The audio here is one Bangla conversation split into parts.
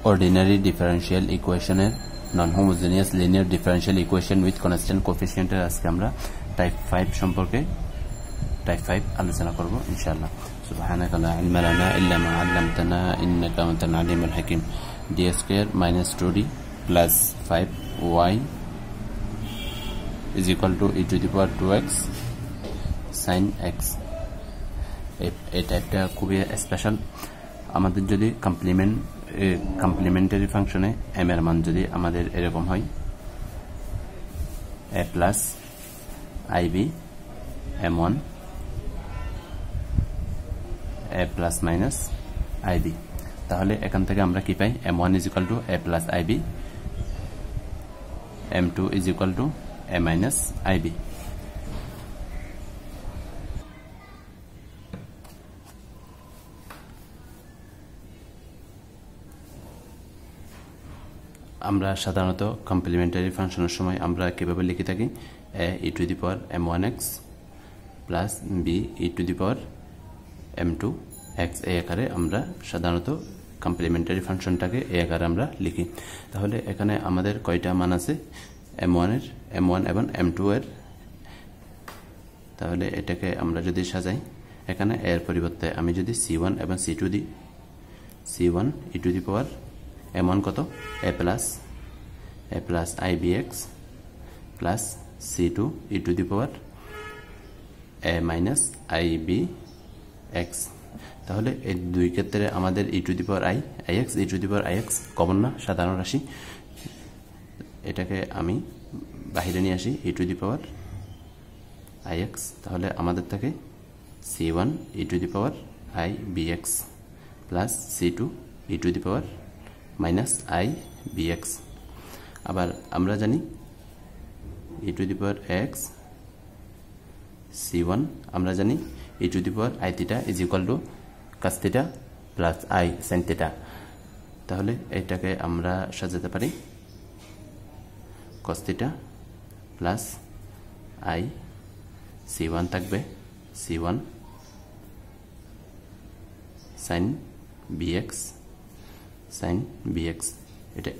ordinary differential equation এর non homogeneous linear differential equation with constant coefficient এর আজকে আমরা টাইপ 5 সম্পর্কে টাইপ 5 আলোচনা করব ইনশাআল্লাহ সুবহানাকা লা ইলমা লানা ইল্লা মা 'আল্লামতানা ইন্নাকা আনতাল আলিমুল হাকিম d square minus 2d plus 5y is equal to e to the power 2x sin x এই টাইপটা খুবই স্পেশাল আমাদের যদি কমপ্লিমেন্টারি ফাংশনে m এর মান যদি আমাদের এরকম হয় a plus ib m1 a plus minus ib তাহলে এখান থেকে আমরা কি পাই m1 is equal to a plus ib m2 is equal to a minus ib আমরা সাধারণত কমপ্লিমেন্টারি ফাংশনের সময় আমরা কিভাবে লিখে থাকি a e to the power m1x plus b e to the power m2 x এই আকারে আমরা সাধারণত কমপ্লিমেন্টারি ফাংশনটাকে এই আকারে আমরা লিখি তাহলে এখানে আমাদের কয়টা মান আছে m1 এর m1 এবং m2 এর তাহলে এটাকে আমরা যদি সাজাই এখানে এর পরিবর্তে আমি যদি c1 এবং c2 দিই c1 e to the power m1 কত a plus ibx plus c2 e to the power a minus ibx তাহলে এই দুই ক্ষেত্রে আমাদের e to the power ix e to the power ix common না সাধারণ রাশি এটাকে আমি বাইরে নিয়ে আসি e to the power ix তাহলে আমাদের থাকে c1 e to the power ibx plus c2 e to the power minus ibx আবার আমরা জানি e to the power x c1 আমরা জানি e to the power i theta is equal to cos theta plus i sin theta তাহলে এটাকে আমরা সাজাতে পারি cos theta plus i c1 থাকবে c1 sin bx sin bx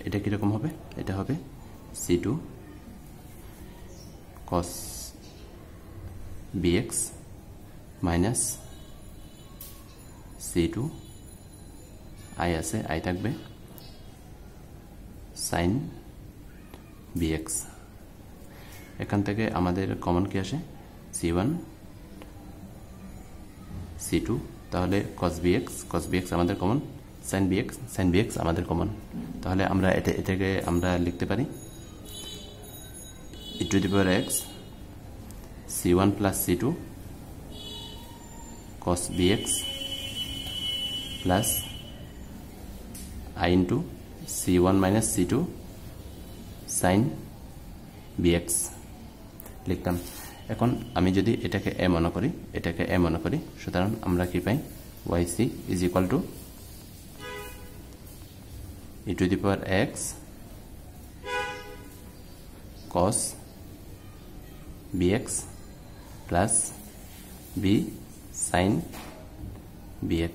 এটা কি রকম হবে এটা হবে c2 cos bx minus c2 i আছে i থাকবে sin bx এখান থেকে আমাদের কমন কি আসে c1 c2 তাহলে cos bx আমাদের কমন sin bx আমাদের কমন তাহলে আমরা এটাকে আমরা লিখতে পারি e to the power x c1 plus c2 cos bx plus i into c1 minus c2 sin bx লিখতাম এখন আমি যদি এটাকে a মনে করি সুতরাং আমরা কি পাই yc is equal to e to the power x cos bx plus b sin bx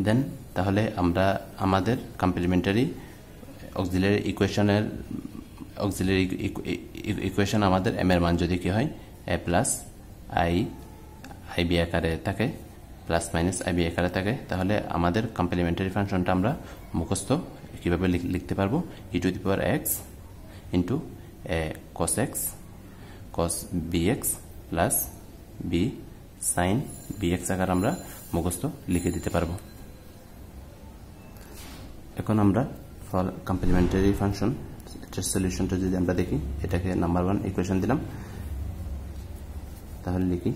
দেন তাহলে আমরা আমাদের কমপ্লিমেন্টারি অক্সিলারি ইকুয়েশন আমাদের m এর মান যদি কি হয় a plus ib আকারে থাকে প্লাস মাইনাস ib আকারে থাকে তাহলে আমাদের কমপ্লিমেন্টারি ফাংশনটা আমরা মুখস্থ কিভাবে লিখতে পারবো e to the power x into a cos x cos bx plus b sin bx আকারে আমরা মুখস্থ লিখে দিতে পারবো এখন আমরা ফর কমপ্লিমেন্টারি ফাংশন এর সলিউশনটা যদি আমরা দেখি এটাকে নাম্বার 1 ইকুয়েশন দিলাম তাহলে লিখি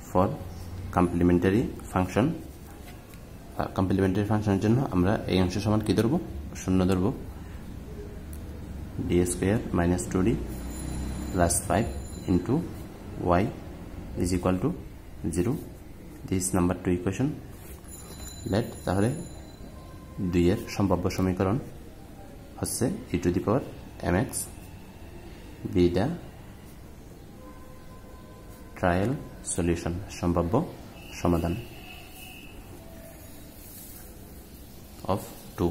ফর কমপ্লিমেন্টারি ফাংশনের জন্য আমরা এই অংশ সমান কি ধরব শূন্য ধরব d square minus 2d plus 5 into y is equal to 0 this number 2 equation let তাহলে 2 এর সম্ভাব্য সমীকরণ হচ্ছে e to the power mx be the trial solution সম্ভাব্য সমাধান অফ 2।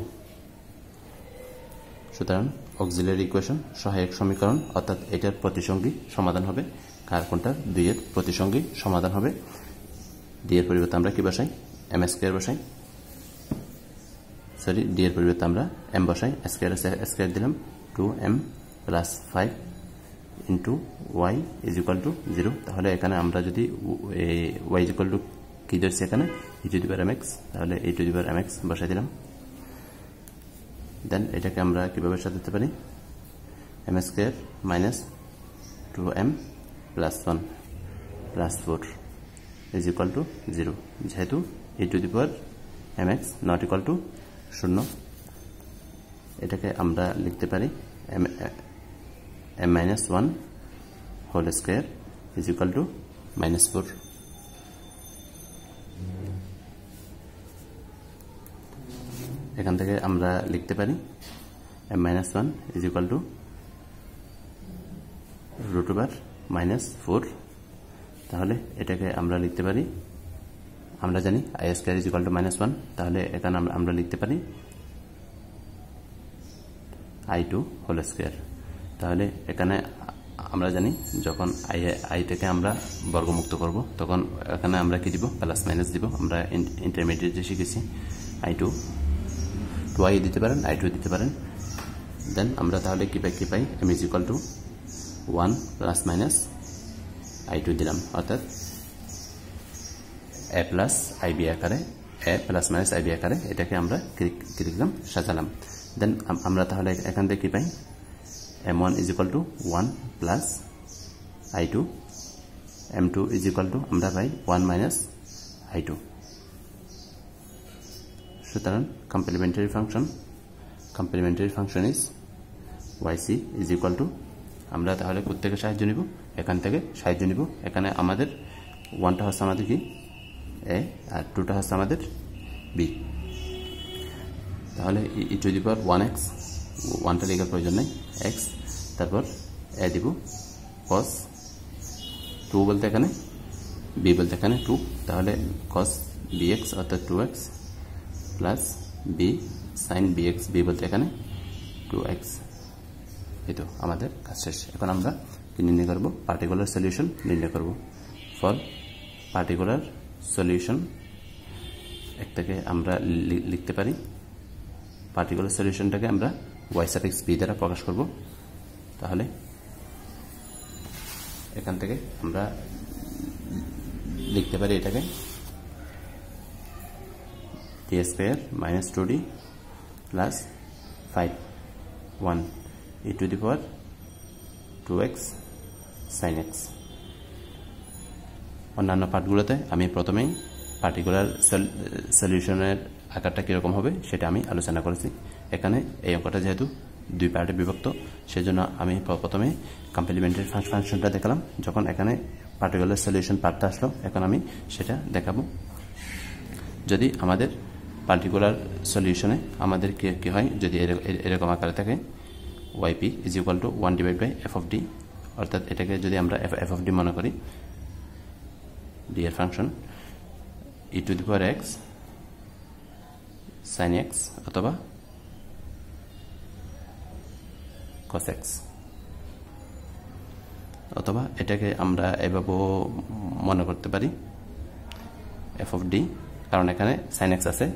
সুতরাং অক্সিলারি ইকুয়েশন সহায়ক সমীকরণ অর্থাৎ এটার প্রতিসঙ্গী সমাধান হবে কার কোনটা 2 এর প্রতিসঙ্গী সমাধান হবে। ডি এর পরিবর্তে আমরা কি বসাই এম স্কয়ার বসাই, সরি ডি এর পরিবর্তে আমরা এম বসাই, স্কয়ার দিলাম 2m plus 5 into Y is equal to 0। তাহলে এখানে আমরা যদি ওয়াই ইজ ইকুয়াল টু কি ধরছি এখানে ই টু দি পাওয়ার mx, তাহলে ই টু দি পাওয়ার mx বসাই দিলাম। দেন এটাকে আমরা কিভাবে সাজাতে পারি M square minus 2m plus 1 plus 4 is equal to 0, যেহেতু e to the power mx not equal to 0। এটাকে আমরা লিখতে পারি m minus 1 whole square is equal to minus 4। এখান থেকে আমরা লিখতে পারি m minus 1 is equal to root over minus 4। তাহলে এটাকে আমরা লিখতে পারি, আমরা জানি i square is equal to minus 1, তাহলে এখানে আমরা লিখতে পারি i2 whole square। তাহলে এখানে আমরা জানি যখন আইটাকে আমরা বর্গমুক্ত করব তখন এখানে আমরা কি দিব প্লাস মাইনাস দিব, আমরা ইন্টারমিডিয়েটে শিখেছি i2 2i দিতে পারেন i2 দিতে পারেন। দেন আমরা তাহলে কি পাই m is equal to 1 plus minus i2 দিলাম, অর্থাৎ a প্লাস ib আকারে a প্লাস মাইনাস ib আকারে এটাকে আমরা কি লিখলাম সাজালাম। দেন আমরা তাহলে এখান থেকে কি পাই m1 is equal to 1 plus i2, m2 is equal to আমরা পাই 1 minus i2। সুতরাং complimentary function is yc is equal to আমরা তাহলে কোথা থেকে সাহায্য নিব এখান থেকে সাহায্য নিব। এখানে আমাদের 1টা হচ্ছে আমাদের কি a আর 2টা হচ্ছে আমাদের b। তাহলে e to the power 1x 1টা লেখার প্রয়োজন নেই x, তারপর a দিব cos 2 বলতে এখানে b বলতে এখানে 2, তাহলে cos bx অর্থাৎ 2x plus b sin bx, b বলতে এখানে 2x। এই তো আমাদের কাজ শেষ। এখন আমরা কি নির্ণয় করব পার্টিকুলার সলিউশন নির্ণয় করব। ফর পার্টিকুলার সলিউশন একটাকে আমরা লিখতে পারি, পার্টিকুলার সলিউশনটাকে আমরা y সাফিক্স b দ্বারা প্রকাশ করব। তাহলে এখান থেকে আমরা লিখতে পারি এটাকে d square minus 2d plus 5 1 e to the power 2x sin x। অন্যান্য পার্টগুলোতে আমি প্রথমেই পার্টিকুলার সলিউশনের আকারটা কীরকম হবে সেটা আমি আলোচনা করেছি। এখানে এই অঙ্কটা যেহেতু 2 পার্টে বিভক্ত সেজন্য আমি প্রথমে কমপ্লিমেন্টারি ফাংশনটা দেখালাম, যখন এখানে পার্টিকুলার সলিউশন পার্টটা আসলো এখন আমি সেটা দেখাবো। যদি আমাদের পার্টিকুলার সলিউশনে আমাদের কি হয় যদি এরকম আকারে থাকে yp is equal to 1 divided by f of d, অর্থাৎ এটাকে যদি আমরা f of d মনে করি d এর function e to the power x sin x অথবা cos x, অথবা এটাকে আমরা এভাবেও মনে করতে পারি f of d, কারণ এখানে sin x আছে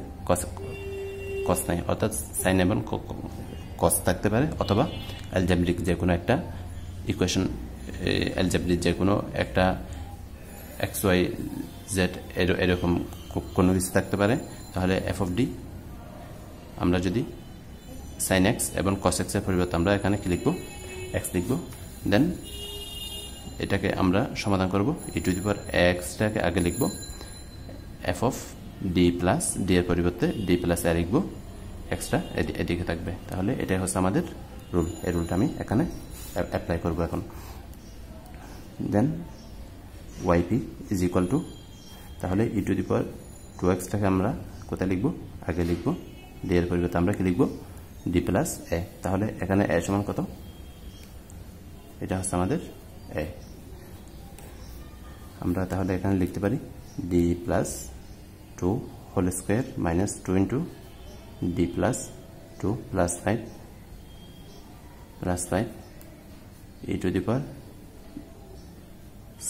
cos নাই, অর্থাৎ sin এবং cos থাকতে পারে, অথবা অ্যালজেব্রিক যে কোনো একটা ইকুয়েশন, অ্যালজেব্রিক যে কোনো একটা xyz এরকম কোনো কিছু থাকতে পারে। তাহলে f of d আমরা যদি sin x এবং cos x এর পরিবর্তে আমরা এখানে কি লিখব x লিখব। দেন এটাকে আমরা সমাধান করব, e to the power x টাকে আগে লিখব, f of d plus d এর পরিবর্তে d প্লাস a লিখব, এক্সট্রা এদিকে থাকবে। তাহলে এটাই হচ্ছে আমাদের রুল, এই রুলটা আমি এখানে অ্যাপ্লাই করব এখন। দেন yp ইজ ইকুয়াল টু, তাহলে e to the power 2x টাকে আমরা কোথায় লিখব আগে লিখব, d এর পরিবর্তে আমরা কি লিখব d প্লাস a। তাহলে এখানে a সমান কত, এটা হচ্ছে আমাদের a। আমরা তাহলে এখানে লিখতে পারি d plus 2 whole square minus 2 into D plus 2 plus 5 e to the power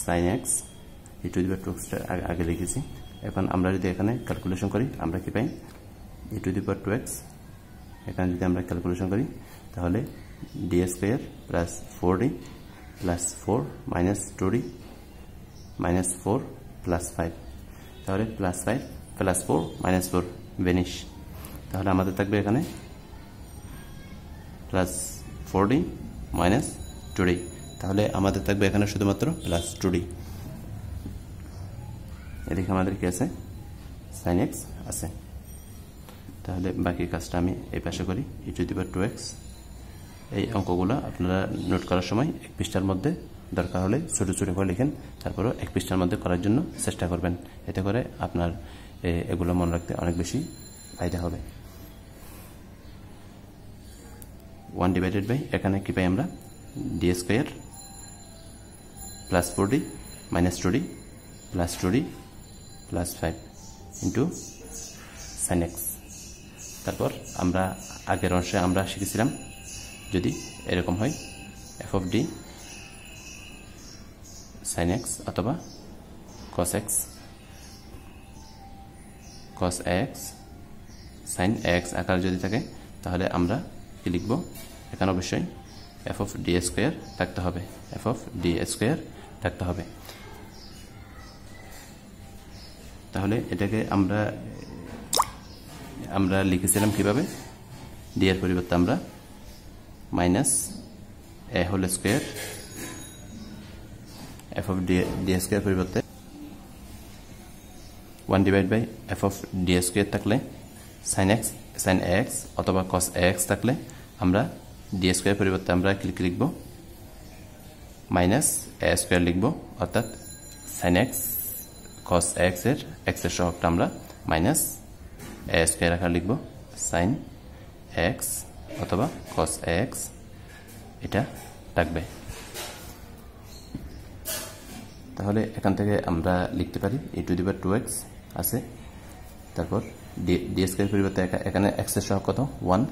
sin x e to the power 2x আগে লিখেছি। এখন আমরা যদি এখানে ক্যালকুলেশন করি আমরা কি পাই e to the power 2x। এখানে যদি আমরা ক্যালকুলেশন করি তাহলে d square plus 4d plus 4 minus 2d minus 4 plus 5, তাহলে প্লাস 5 প্লাস 4 মাইনাস 4 ভ্যানিশ। তাহলে আমাদের থাকবে এখানে প্লাস 4d মাইনাস 2d, তাহলে আমাদের থাকবে এখানে শুধুমাত্র প্লাস 2d। এদিকে আমাদের কি আছে sin x আছে। তাহলে বাকি কাজটা আমি এই পাশে করি e to the power 2x। এই অঙ্কগুলো আপনারা নোট করার সময় এক পৃষ্ঠার মধ্যে দরকার হলে ছোট ছোট করে লিখেন, তারপরও এক পৃষ্ঠার মধ্যে করার জন্য চেষ্টা করবেন, এতে করে আপনার এগুলো মনে রাখতে অনেক বেশি ফায়দা হবে। 1 ডিভাইডেড বাই এখানে কি পাই আমরা d square plus 4d minus 2d plus 2d plus 5 into sin x। তারপর আমরা আগের অংশে আমরা শিখেছিলাম যদি এরকম হয় f of d sin x অথবা cos x sin x আকার যদি থাকে তাহলে আমরা কি লিখব, এখানে অবশ্যই f of d স্কয়ার থাকতে হবে, f of d স্কয়ার থাকতে হবে। তাহলে এটাকে আমরা লিখেছিলাম কিভাবে, d এর পরিবর্তে আমরা minus a whole square f of d square পরিবর্তে 1 divide by f of d square থাকলে sin x অথবা cos x থাকলে আমরা d স্কয়ার পরিবর্তে আমরা কি লিখব মাইনাস a স্কয়ার লিখব, অর্থাৎ sin x cos x এর x এর সহগটা আমরা মাইনাস a স্কয়ার আকার লিখব, sin x অথবা cos x এটা থাকবে। তাহলে এখান থেকে আমরা লিখতে পারি e to the power 2x আছে, তারপর d স্কয়ার পরিবর্তে এখানে x এর সহগ কত 1,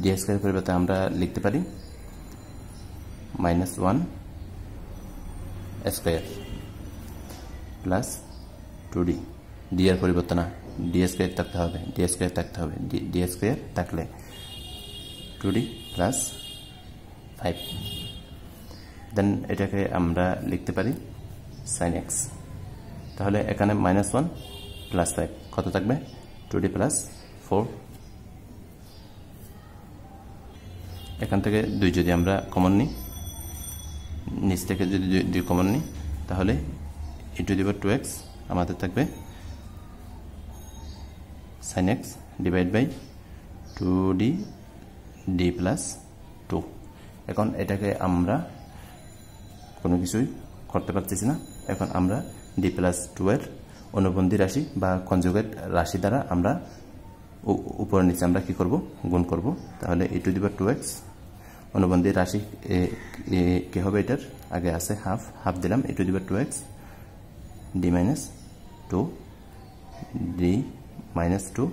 d স্কয়ার পরিবর্তে আমরা লিখতে পারি minus 1 square plus 2d, d এর পরিবর্তে না d স্কয়ার থাকতে হবে, d স্কয়ার থাকতে হবে, d স্কয়ার থাকলে 2d প্লাস 5। দেন এটাকে আমরা লিখতে পারি sin x। তাহলে এখানে মাইনাস 1 প্লাস 5 কত থাকবে 2d প্লাস 4। এখান থেকে 2 যদি আমরা কমন নিই, নিচ থেকে যদি 2 কমন নিই তাহলে e to the power 2x আমাদের থাকবে sin x divide by 2d d plus 2। এখন এটাকে আমরা কোনো কিছুই করতে পারতেছি না, এখন আমরা d প্লাস 2 এর অনুবন্ধী রাশি বা কনজুগেট রাশি দ্বারা আমরা উপর নিচে আমরা কি করব গুণ করব। তাহলে e to the power 2x অনুবন্ধী রাশি কি হবে, এটার আগে আছে হাফ দিলাম e to the power 2x d minus 2 d minus 2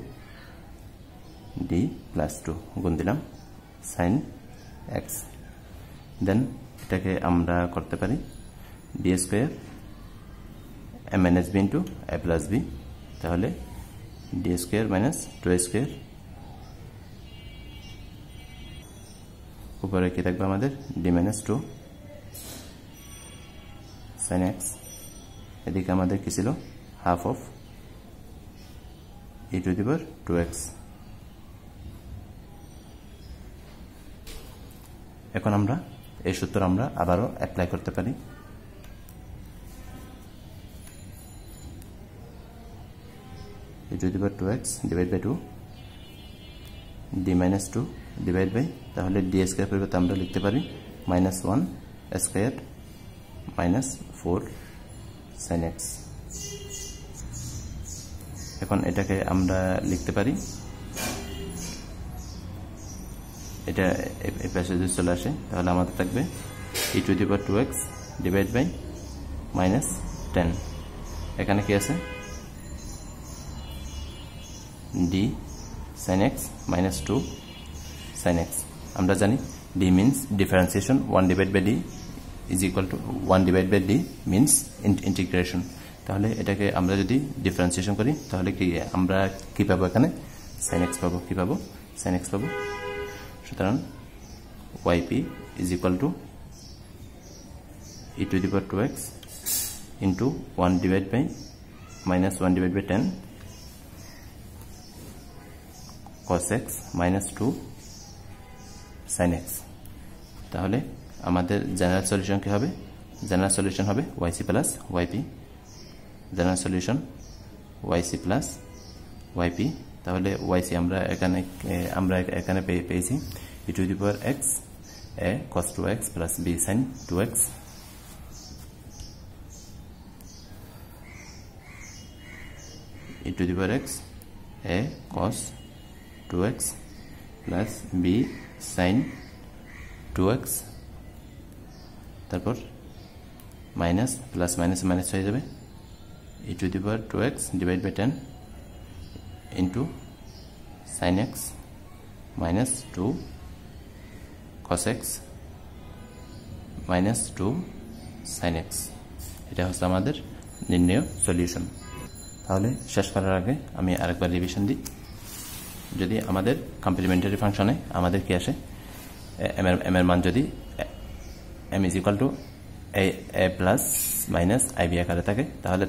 d plus 2 গুণ দিলাম sin x। দেন এটাকে আমরা করতে পারি d square a minus b into a plus b, তাহলে d স্কয়ার মাইনাস 2 স্কয়ার উপরে কি থাকবে আমাদের d মাইনাস 2 sin x। এদিকে আমাদের কি ছিল half of e to the power 2x। এখন আমরা এই সূত্র আমরা আবারও অ্যাপ্লাই করতে পারি। e to the power 2x divide by 2 d minus 2 divide by, তাহলে d স্কয়ার পরিবর্তে আমরা লিখতে পারি minus 1 square minus 4 sin x। এখন এটাকে আমরা লিখতে পারি, এটা এই পাশে যদি চলে আসে তাহলে আমাদের থাকবে e to the power 2x divide by minus 10। এখানে কি আছে d sin x minus 2 sin x আমরা জানি d means differentiation 1 divided by d is equal to 1 divided by d means integration তাহলে এটাকে আমরা যদি ডিফারেন্সিয়েশন করি তাহলে কি আমরা কি পাবো এখানে sin x পাবো কি পাবো sin x পাবো সুতরাং yp is equal to e to the power 2x into 1 divided by minus 1 divided by 10 cos x minus 2 sin x তাহলে আমাদের জেনারেল সলিউশন কি হবে জেনারেল সলিউশন হবে yc plus yp general solution yc plus yp তাহলে yc আমরা এখানে পেয়েছি e to the power x a cos 2x plus b sin 2x e to the power x a cos 2x plus b sin 2x তারপর মাইনাস প্লাস মাইনাস মাইনাস হয়ে যাবে e to the power 2x divided by 10 into sin x minus 2 cos x minus 2 sin x এটা হচ্ছে আমাদের নির্ণয় সলিউশন তাহলে শেষ করার আগে আমি আরেকবার রিভিশন দিই যদি আমাদের কমপ্লিমেন্টারি ফাংশনে আমাদের কি আসে m এর মান যদি m is equal to a plus minus ib আকারে থাকে তাহলে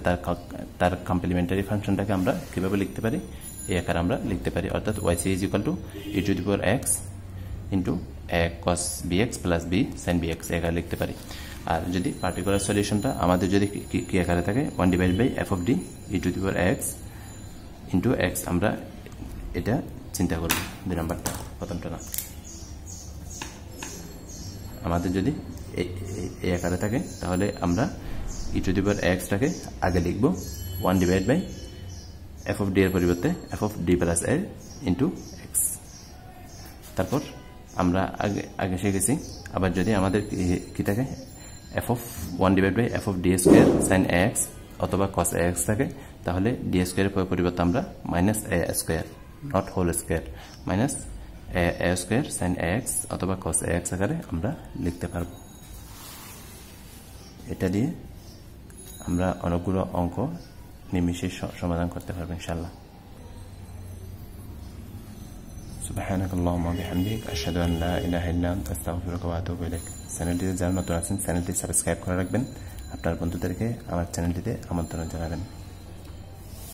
তার কমপ্লিমেন্টারি ফাংশনটাকে আমরা কিভাবে লিখতে পারি এই আকারে আমরা লিখতে পারি অর্থাৎ yc is equal to e to the power x into a cos bx plus b sin bx আকারে লিখতে পারি আর যদি পার্টিকুলার সলিউশনটা আমাদের যদি কি আকারে থাকে 1 divided by f of d e to the power x into x আমরা এটা চিন্তা করব দুই নাম্বারটা প্রথমটা না আমাদের যদি এই আকারে থাকে তাহলে আমরা e to the power x টাকে আগে লিখব 1 divided by f of d এর পরিবর্তে f of d plus a into x তারপর আমরা আগে শিখেছি আবার যদি আমাদের কি থাকে f of 1 divided by f of d square sin x অথবা cos x থাকে তাহলে d square এর পরিবর্তে আমরা minus a square not whole square minus a square sin x অথবা cos x আকারে আমরা লিখতে পারবো এটা দিয়ে আমরা অনেকগুলো অঙ্ক নিমিষে সমাধান করতে পারবো ইনশাআল্লাহ سبحانك اللهم وبحمدك أشهد أن لا إله إلا أنت أستغفرك وأتوب إليك চ্যানেলটিতে যারা নতুন আছেন চ্যানেলটি সাবস্ক্রাইব করে রাখবেন আপনার বন্ধুদেরকে আমার চ্যানেলটিতে আমন্ত্রণ জানাবেন